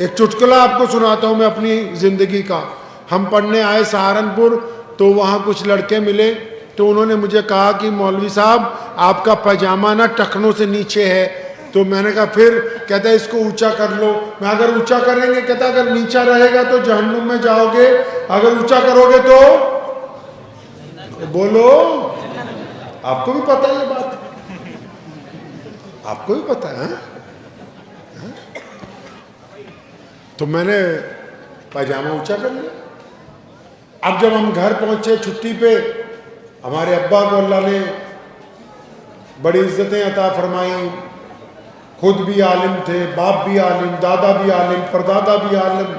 ایک چٹکلا آپ کو سناتا ہوں میں اپنی زندگی کا. ہم پڑھنے آئے سہارنپور تو وہاں کچھ لڑکے ملے تو انہوں نے مجھے کہا کہ مولوی صاحب آپ کا پاجامہ نا ٹخنوں سے نیچے ہے. تو میں نے کہا پھر؟ کہتا ہے اس کو اونچا کر لو. میں اگر اونچا کریں گے کہتا اگر نیچا رہے گا تو جہنم میں جاؤ گے, اگر اونچا کرو گے تو بولو. آپ کو بھی پتہ ہے یہ بات, آپ کو بھی پتہ ہے. تو میں نے پاجامہ اونچا کر لیا. اب جب ہم گھر پہنچے چھٹی پہ, ہمارے ابا کو اللہ نے بڑی عزتیں عطا فرمائیں, خود بھی عالم تھے, باپ بھی عالم, دادا بھی عالم, پردادا بھی عالم,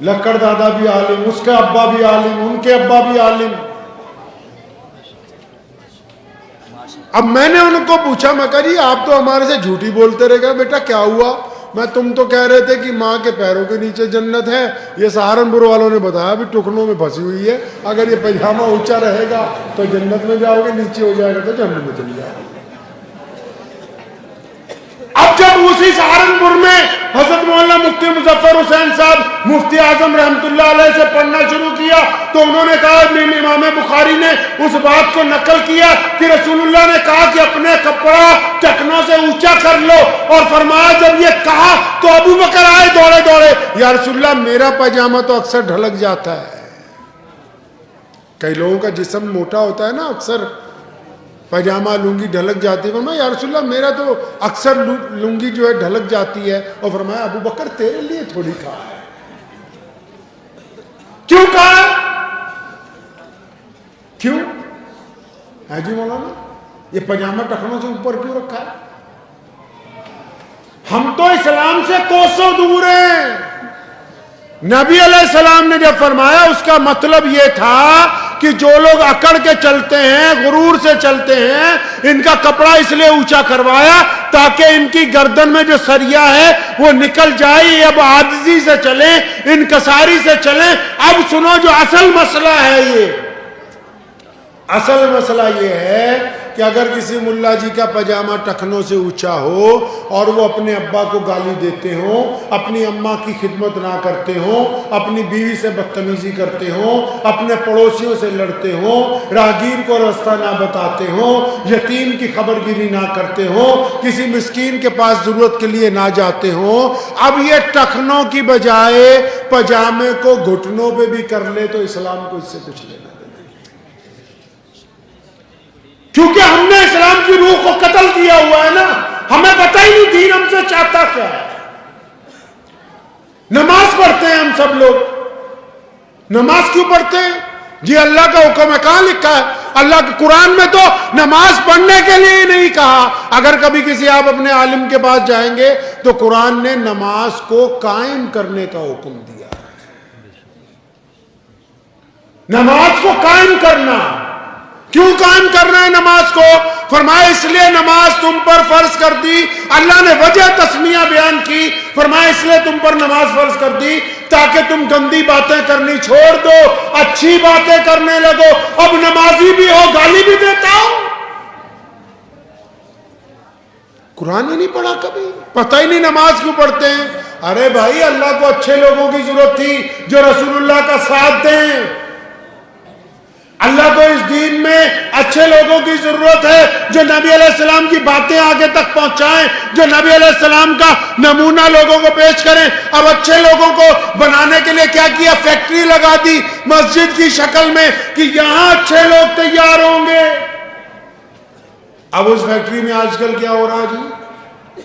لکڑ دادا بھی عالم, اس کے ابا بھی عالم, ان کے ابا بھی عالم. اب میں نے ان کو پوچھا, میں کہا جی آپ تو ہمارے سے جھوٹی بولتے رہے گا, بیٹا کیا ہوا؟ میں تم تو کہہ رہے تھے کہ ماں کے پیروں کے نیچے جنت ہے, یہ سہارنپور والوں نے بتایا بھی ٹکنوں میں پھنسی ہوئی ہے, اگر یہ پاجامہ اونچا رہے گا تو جنت میں جاؤ گے, نیچے ہو جائے گا تو جہنم میں چلی جاؤ گے. اب جب اسی سہارنپور میں حضرت مولانا مفتی مظفر حسین صاحب مفتی اعظم رحمۃ اللہ علیہ سے پڑھنا شروع کیا تو انہوں نے کہا, امام بخاری نے اس بات کو نقل کیا کہ رسول اللہ نے کہا کہ اپنے کپڑا ٹکنوں سے اونچا کر لو, اور فرمایا جب یہ کہا تو ابو بکر آئے دوڑے دوڑے, یا رسول اللہ میرا پاجامہ تو اکثر ڈھلک جاتا ہے. کئی لوگوں کا جسم موٹا ہوتا ہے نا, اکثر پاجامہ لنگی ڈھلک جاتی ہے. فرمایا یا رسول اللہ میرا تو اکثر لنگی جو ہے ڈھلک جاتی ہے. اور فرمایا ابو بکر تیرے لیے تھوڑی کہا ہے. کیوں کہا؟ کیوں ہے جی مولانا یہ پاجامہ ٹخنوں سے اوپر کیوں رکھا ہے؟ ہم تو اسلام سے کوسوں دور ہیں. نبی علیہ السلام نے جب فرمایا اس کا مطلب یہ تھا کہ جو لوگ اکڑ کے چلتے ہیں, غرور سے چلتے ہیں, ان کا کپڑا اس لیے اونچا کروایا تاکہ ان کی گردن میں جو سریا ہے وہ نکل جائے. اب عاجزی سے چلیں, انکساری سے چلیں. اب سنو جو اصل مسئلہ ہے, یہ اصل مسئلہ یہ ہے کہ اگر کسی ملا جی کا پاجامہ ٹخنوں سے اونچا ہو اور وہ اپنے ابا کو گالی دیتے ہوں, اپنی اماں کی خدمت نہ کرتے ہوں, اپنی بیوی سے بدتمیزی کرتے ہوں, اپنے پڑوسیوں سے لڑتے ہوں, راہگیر کو راستہ نہ بتاتے ہوں, یتیم کی خبر گیری نہ کرتے ہوں, کسی مسکین کے پاس ضرورت کے لیے نہ جاتے ہوں, اب یہ ٹخنوں کی بجائے پاجامے کو گھٹنوں پہ بھی کر لے تو اسلام کو اس سے کچھ لینا. کیونکہ ہم نے اسلام کی روح کو قتل کیا ہوا ہے نا, ہمیں پتہ ہی نہیں دین ہم سے چاہتا کیا ہے. نماز پڑھتے ہیں ہم سب لوگ, نماز کیوں پڑھتے ہیں جی؟ اللہ کا حکم ہے. کہاں لکھا ہے؟ اللہ کے قرآن میں تو نماز پڑھنے کے لیے ہی نہیں کہا. اگر کبھی کسی آپ اپنے عالم کے پاس جائیں گے تو قرآن نے نماز کو قائم کرنے کا حکم دیا. نماز کو قائم کرنا. کیوں قائم کرنا ہے نماز کو؟ فرمایا اس لیے نماز تم پر فرض کر دی. اللہ نے وجہ تسمیہ بیان کی, فرمایا اس لیے تم پر نماز فرض کر دی تاکہ تم گندی باتیں کرنی چھوڑ دو, اچھی باتیں کرنے لگو. اب نمازی بھی ہو, گالی بھی دیتا ہو. قرآن ہی نہیں پڑھا کبھی, پتہ ہی نہیں نماز کیوں پڑھتے ہیں. ارے بھائی اللہ کو اچھے لوگوں کی ضرورت تھی جو رسول اللہ کا ساتھ دیں. اللہ کو اس دین میں اچھے لوگوں کی ضرورت ہے جو نبی علیہ السلام کی باتیں آگے تک پہنچائیں, جو نبی علیہ السلام کا نمونہ لوگوں کو پیش کریں. اب اچھے لوگوں کو بنانے کے لیے کیا کیا؟ فیکٹری لگا دی مسجد کی شکل میں کہ یہاں اچھے لوگ تیار ہوں گے. اب اس فیکٹری میں آج کل کیا ہو رہا ہے جی؟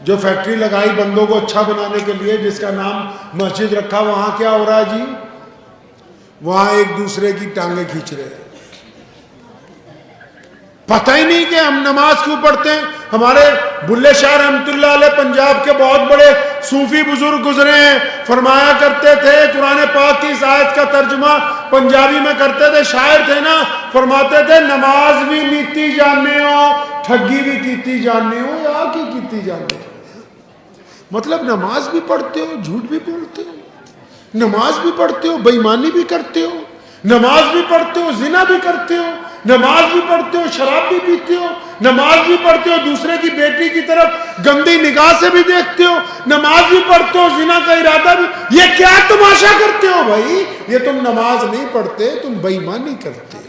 جو فیکٹری لگائی بندوں کو اچھا بنانے کے لیے, جس کا نام مسجد رکھا, وہاں کیا ہو رہا ہے جی؟ وہاں ایک دوسرے کی ٹانگیں کھینچ رہے ہیں. پتہ ہی نہیں کہ ہم نماز کیوں پڑھتے ہیں. ہمارے بلے شاہ رحمۃ اللہ علیہ پنجاب کے بہت بڑے صوفی بزرگ گزرے ہیں, فرمایا کرتے تھے, قرآن پاک کی اس آیت کا ترجمہ پنجابی میں کرتے تھے, شاعر تھے نا, فرماتے تھے نماز بھی نیتی جاننے ہو, ٹھگی بھی کیتی جاننے ہو, یا کی کیتی جاننے ہو. مطلب نماز بھی پڑھتے ہو, جھوٹ بھی بولتے ہو, نماز بھی پڑھتے ہو, بے ایمانی بھی کرتے ہو, نماز بھی پڑھتے ہو, زنا بھی کرتے ہو, نماز بھی پڑھتے ہو, شراب بھی پیتے ہو, نماز بھی پڑھتے ہو, دوسرے کی بیٹی کی طرف گندی نگاہ سے بھی دیکھتے ہو, نماز بھی پڑھتے ہو, زنا کا ارادہ بھی. یہ کیا تماشا کرتے ہو بھائی؟ یہ تم نماز نہیں پڑھتے, تم بے ایمانی کرتے.